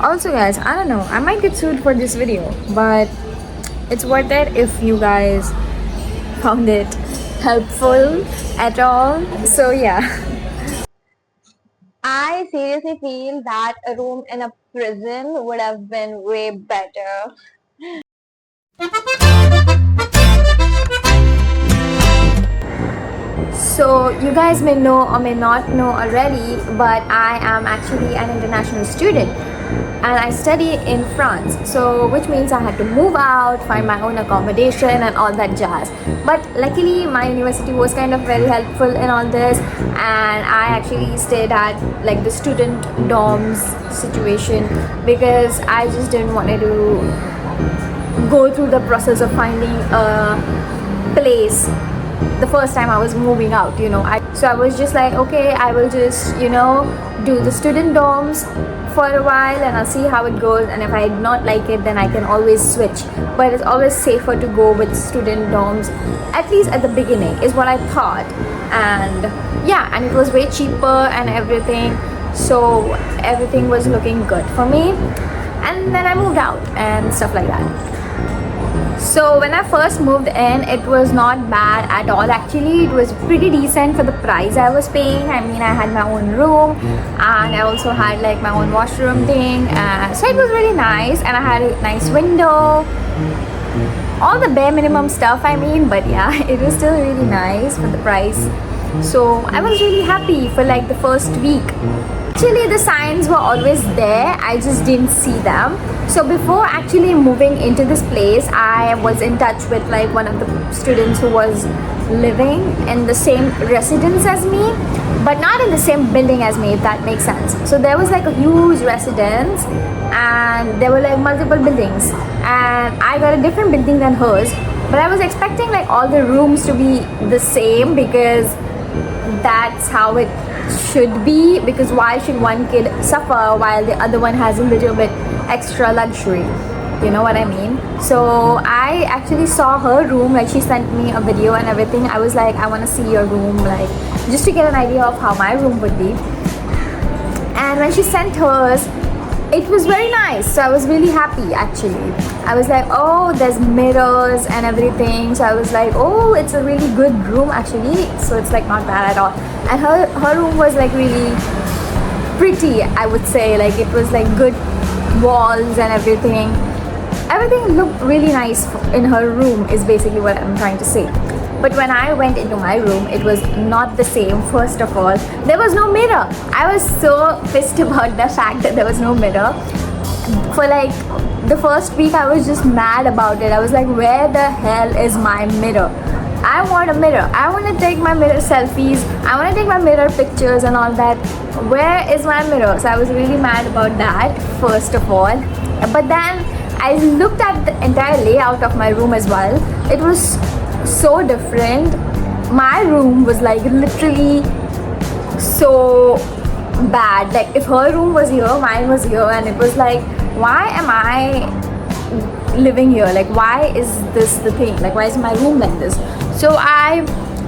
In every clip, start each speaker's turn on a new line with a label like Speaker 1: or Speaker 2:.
Speaker 1: Also guys, I don't know, I might get sued for this video, but it's worth it if you guys found it helpful at all. So yeah.
Speaker 2: I seriously feel that a room in a prison would have been way better.
Speaker 1: So you guys may know or may not know already, but I am actually an international student and I study in France. So which means I had to move out, find my own accommodation and all that jazz. But luckily my university was kind of very helpful in all this, and I actually stayed at like the student dorms situation because I just didn't want to go through the process of finding a place the first time I was moving out, so I was just like, okay, I will just do the student dorms for a while and I'll see how it goes, and if I do not like it then I can always switch, but it's always safer to go with student dorms, at least at the beginning is what I thought. And yeah, and it was way cheaper and everything, so everything was looking good for me. And then I moved out and stuff like that. So when I first moved in, it was not bad at all. Actually, it was pretty decent for the price I was paying. I mean, I had my own room and I also had like my own washroom thing. So it was really nice, and I had a nice window. All the bare minimum stuff, I mean, but yeah, it was still really nice for the price. So I was really happy for like the first week. Actually, the signs were always there, I just didn't see them. So before actually moving into this place, I was in touch with like one of the students who was living in the same residence as me, but not in the same building as me, if that makes sense. So there was like a huge residence and there were like multiple buildings, and I got a different building than hers, but I was expecting like all the rooms to be the same because that's how it should be, because why should one kid suffer while the other one has a little bit extra luxury, you know what I mean? So I actually saw her room, like she sent me a video and everything. I was like, I want to see your room, like just to get an idea of how my room would be. And when she sent hers, it was very nice, so I was really happy. Actually, I was like, oh, there's mirrors and everything, so I was like, oh, it's a really good room actually, so it's like not bad at all. And her room was like really pretty, I would say. Like it was like good walls and everything looked really nice in her room, is basically what I'm trying to say. But when I went into my room, it was not the same. First of all, there was no mirror. I was so pissed about the fact that there was no mirror. For like the first week, I was just mad about it. I was like, where the hell is my mirror? I want a mirror. I want to take my mirror selfies. I want to take my mirror pictures and all that. Where is my mirror? So I was really mad about that, first of all. But then I looked at the entire layout of my room as well. It was so different. My room was like literally so bad. Like if her room was here, mine was here, and it was like, why am I living here? Like why is this the thing? Like why is my room like this? So I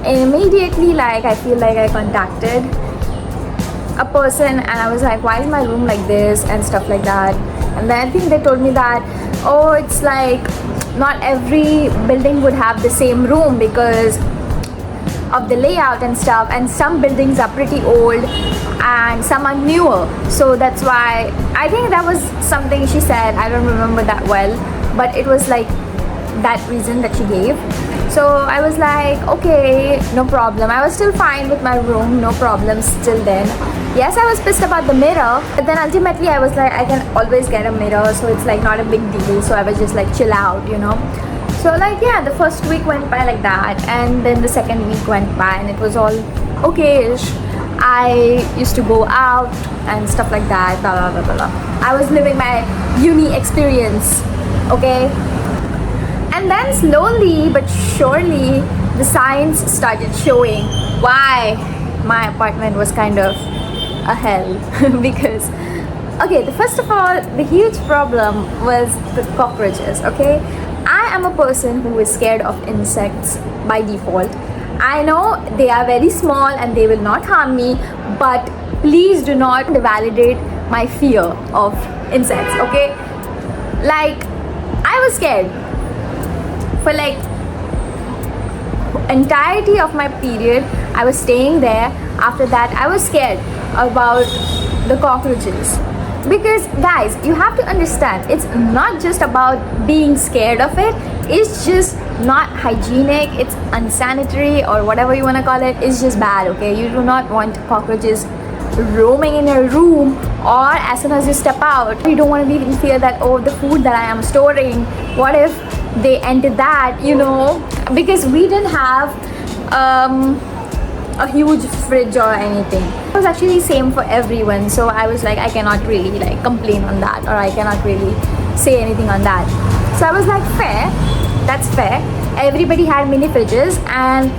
Speaker 1: immediately, like, I feel like I contacted a person and I was like, why is my room like this and stuff like that. And then I think they told me that, oh, it's like not every building would have the same room because of the layout and stuff, and some buildings are pretty old and some are newer, so that's why. I think that was something she said, I don't remember that well, but it was like that reason that she gave. So I was like, okay, no problem. I was still fine with my room, no problem still then. Yes, I was pissed about the mirror, but then ultimately I was like, I can always get a mirror, so it's like not a big deal. So I was just like chill out, you know. So like yeah, the first week went by like that, and then the second week went by and it was all okay-ish. I used to go out and stuff like that, blah blah blah blah blah. I was living my uni experience, okay. And then slowly but surely the signs started showing why my apartment was kind of a hell. Because okay, first of all, the huge problem was the cockroaches, okay. I am a person who is scared of insects by default. I know they are very small and they will not harm me, but please do not validate my fear of insects, okay? Like, I was scared for like entirety of my period. I was staying there. After that, I was scared about the cockroaches. Because guys, you have to understand, it's not just about being scared of it, it's just not hygienic, it's unsanitary, or whatever you want to call it. It's just bad, okay? You do not want cockroaches roaming in your room, or as soon as you step out, you don't want to be in fear that, oh, the food that I am storing, what if they enter that, you know? Because we didn't have a huge fridge or anything. It was actually same for everyone, so I was like, I cannot really like complain on that, or I cannot really say anything on that. So I was like, fair, that's fair. Everybody had mini fridges, and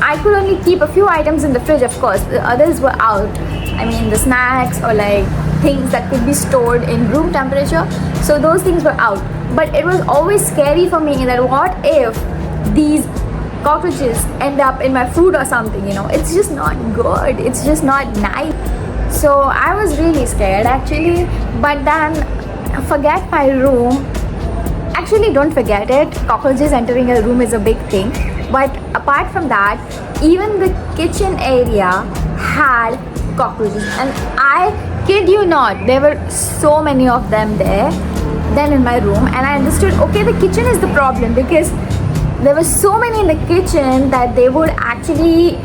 Speaker 1: I could only keep a few items in the fridge, of course. The others were out. I mean, the snacks or like things that could be stored in room temperature, so those things were out. But it was always scary for me that what if these cockroaches end up in my food or something, you know? It's just not good, it's just not nice. So I was really scared actually. But then, forget my room, actually don't forget it, cockroaches entering a room is a big thing. But apart from that, even the kitchen area had cockroaches, and I kid you not, there were so many of them there then in my room. And I understood, okay, the kitchen is the problem, because there were so many in the kitchen that they would actually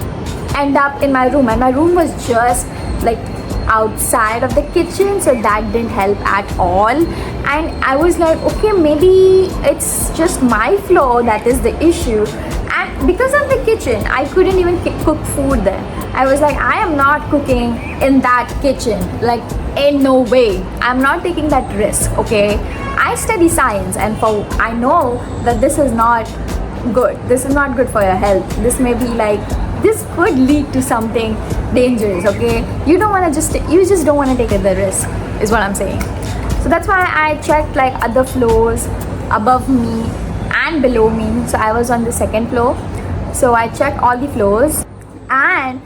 Speaker 1: end up in my room, and my room was just like outside of the kitchen, so that didn't help at all. And I was like, okay, maybe it's just my floor that is the issue. And because of the kitchen, I couldn't even cook food there. I was like, I am not cooking in that kitchen, like in no way. I'm not taking that risk, okay? I study science, and I know that this is not good. This is not good for your health. This may be like, this could lead to something dangerous, okay? You just don't want to take the risk, is what I'm saying. So that's why I checked like other floors above me and below me. So I was on the second floor, so I checked all the floors, and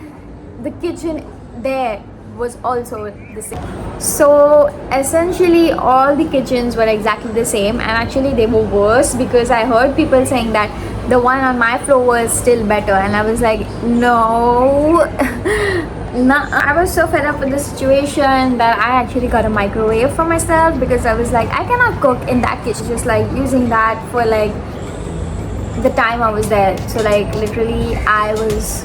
Speaker 1: the kitchen there was also the same. So essentially all the kitchens were exactly the same, and actually they were worse, because I heard people saying that the one on my floor was still better, and I was like, no. I was so fed up with the situation that I actually got a microwave for myself, because I was like, I cannot cook in that kitchen, just like using that for like the time I was there. So like literally I was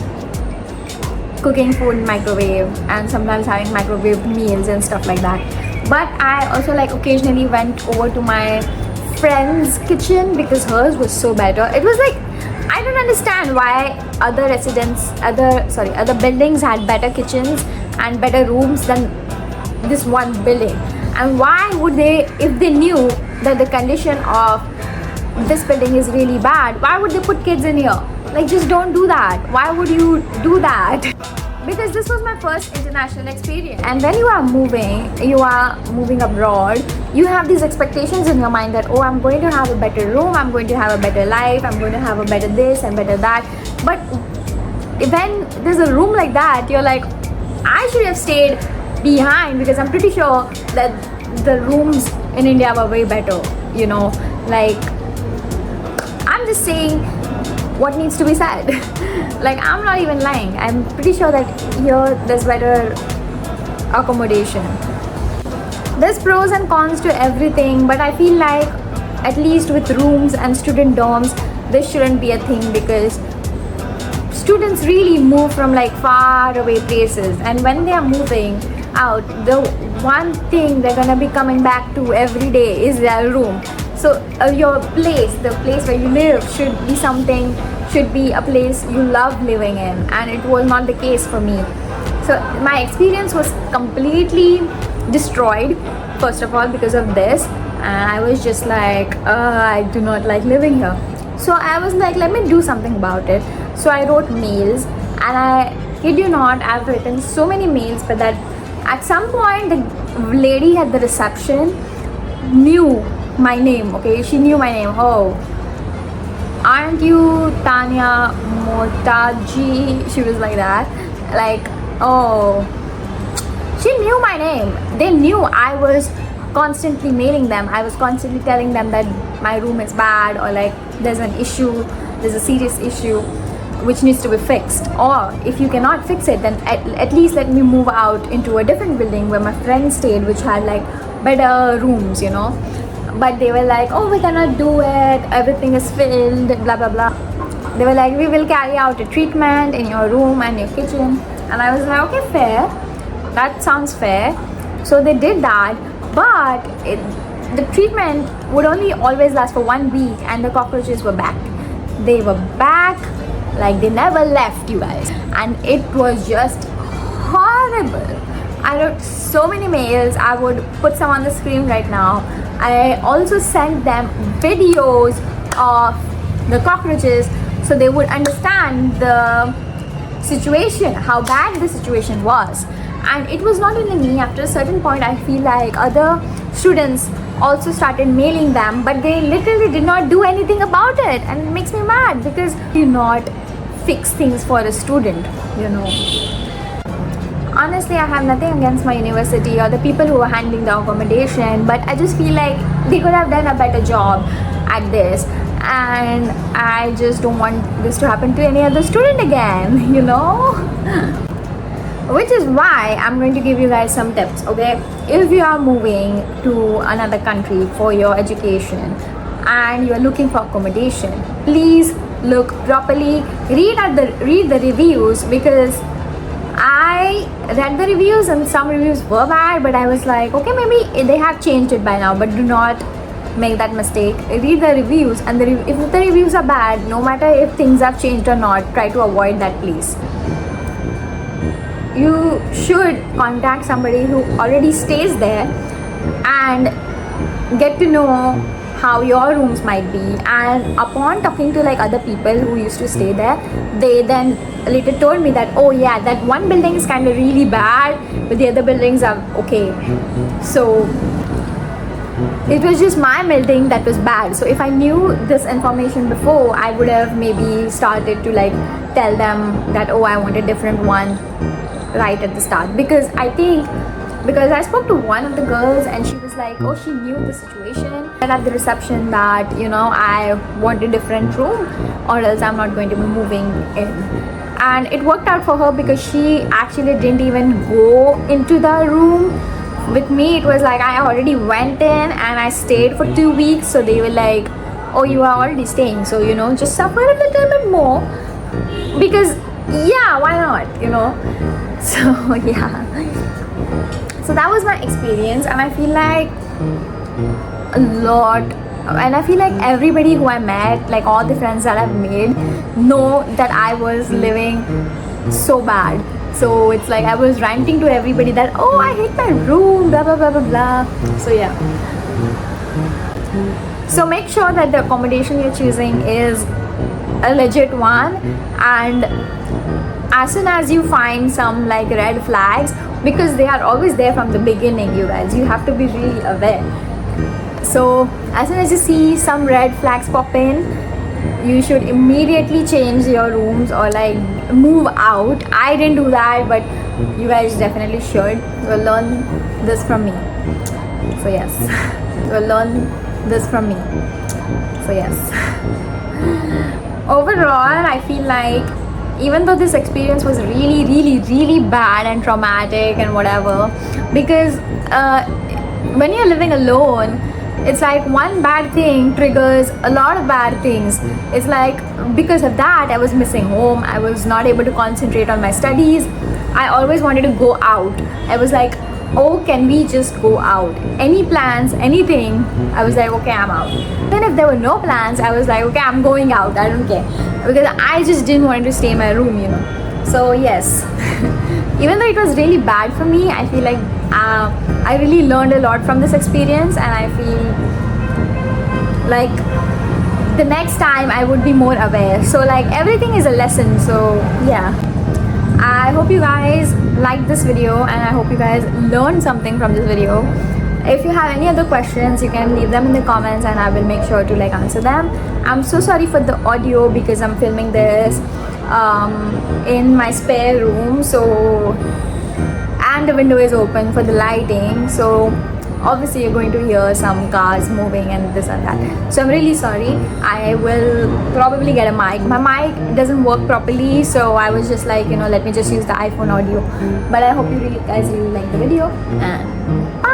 Speaker 1: cooking food in microwave, and sometimes having microwave meals and stuff like that. But I also like occasionally went over to my friend's kitchen, because hers was so better. It was like, I don't understand why other buildings had better kitchens and better rooms than this one building. And why would they, if they knew that the condition of this building is really bad, why would they put kids in here? Like, just don't do that. Why would you do that? Because this was my first international experience. And when you are moving abroad, you have these expectations in your mind that, oh, I'm going to have a better room, I'm going to have a better life, I'm going to have a better this and better that. But when there's a room like that, you're like, I should have stayed behind, because I'm pretty sure that the rooms in India were way better, you know. Like, I'm just saying what needs to be said. Like, I'm not even lying. I'm pretty sure that here there's better accommodation. There's pros and cons to everything, but I feel like at least with rooms and student dorms, this shouldn't be a thing, because students really move from like far away places, and when they are moving out, the one thing they're gonna be coming back to every day is their room. So your place, the place where you live, should be a place you love living in, and it was not the case for me. So my experience was completely destroyed, first of all, because of this, and I was just like, I do not like living here. So I was like, let me do something about it. So I wrote mails, and I kid you not, I've written so many mails, but that at some point the lady at the reception knew my name. Okay, she knew my name. Oh, aren't you Tanya Motaji? She was like that. Like, oh, She knew my name. They knew I was constantly mailing them. I was constantly telling them that my room is bad, or like there's an issue, there's a serious issue which needs to be fixed. Or if you cannot fix it, then at least let me move out into a different building where my friends stayed, which had like better rooms, you know. But they were like, oh, we cannot do it, everything is filled, blah blah blah. They were like, we will carry out a treatment in your room and your kitchen. And I was like, okay, fair, that sounds fair. So they did that, but the treatment would only always last for 1 week, and the cockroaches were back. They were back like they never left, you guys. And it was just horrible. I wrote so many mails. I would put some on the screen right now. I also sent them videos of the cockroaches so they would understand the situation, how bad the situation was. And it was not only me. After a certain point, I feel like other students also started mailing them, but they literally did not do anything about it, and it makes me mad because you not fix things for a student, you know. Honestly, I have nothing against my university or the people who are handling the accommodation, but I just feel like they could have done a better job at this, and I just don't want this to happen to any other student again, you know. Which is why I'm going to give you guys some tips, okay? If you are moving to another country for your education and you are looking for accommodation, please look properly, read the reviews, because I read the reviews and some reviews were bad, but I was like, okay, maybe they have changed it by now, but do not make that mistake. Read the reviews, and if the reviews are bad, no matter if things have changed or not, try to avoid that place. You should contact somebody who already stays there and get to know how your rooms might be. And upon talking to like other people who used to stay there, they then later told me that, oh yeah, that one building is kind of really bad, but the other buildings are okay. So it was just my building that was bad. So if I knew this information before, I would have maybe started to like tell them that, oh, I want a different one right at the start. Because I spoke to one of the girls and she was like, oh, she knew the situation. And at the reception that, you know, I want a different room or else I'm not going to be moving in. And it worked out for her because she actually didn't even go into the room. With me, it was like I already went in and I stayed for 2 weeks. So they were like, oh, you are already staying, so, you know, just suffer a little bit more, because yeah, why not, you know. So yeah, so that was my experience, and I feel like everybody who I met, like all the friends that I've made, know that I was living so bad. So it's like I was ranting to everybody that, oh, I hate my room, blah blah blah blah blah. So yeah, so make sure that the accommodation you're choosing is a legit one, and as soon as you find some like red flags, because they are always there from the beginning, you guys, you have to be really aware. So as soon as you see some red flags pop in, you should immediately change your rooms or like move out. I didn't do that, but you guys definitely should. You'll learn this from me. So yes, you'll learn this from me. So yes. Overall, I feel like even though this experience was really really really bad and traumatic and whatever, because when you're living alone, it's like one bad thing triggers a lot of bad things. It's like because of that, I was missing home, I was not able to concentrate on my studies, I always wanted to go out. I was like, oh, can we just go out? Any plans, anything, I was like, okay, I'm out. Then if there were no plans, I was like, okay, I'm going out, I don't care, because I just didn't want to stay in my room, you know. So yes, even though it was really bad for me, I feel like I really learned a lot from this experience, and I feel like the next time I would be more aware. So like everything is a lesson. So yeah, I hope you guys liked this video, and I hope you guys learned something from this video. If you have any other questions, you can leave them in the comments and I will make sure to like answer them. I'm so sorry for the audio because I'm filming this in my spare room, so and the window is open for the lighting, so obviously you're going to hear some cars moving and this and that. So I'm really sorry. I will probably get a mic. My mic doesn't work properly, so I was just like, let me just use the iPhone audio. But I hope you guys really like the video, and bye.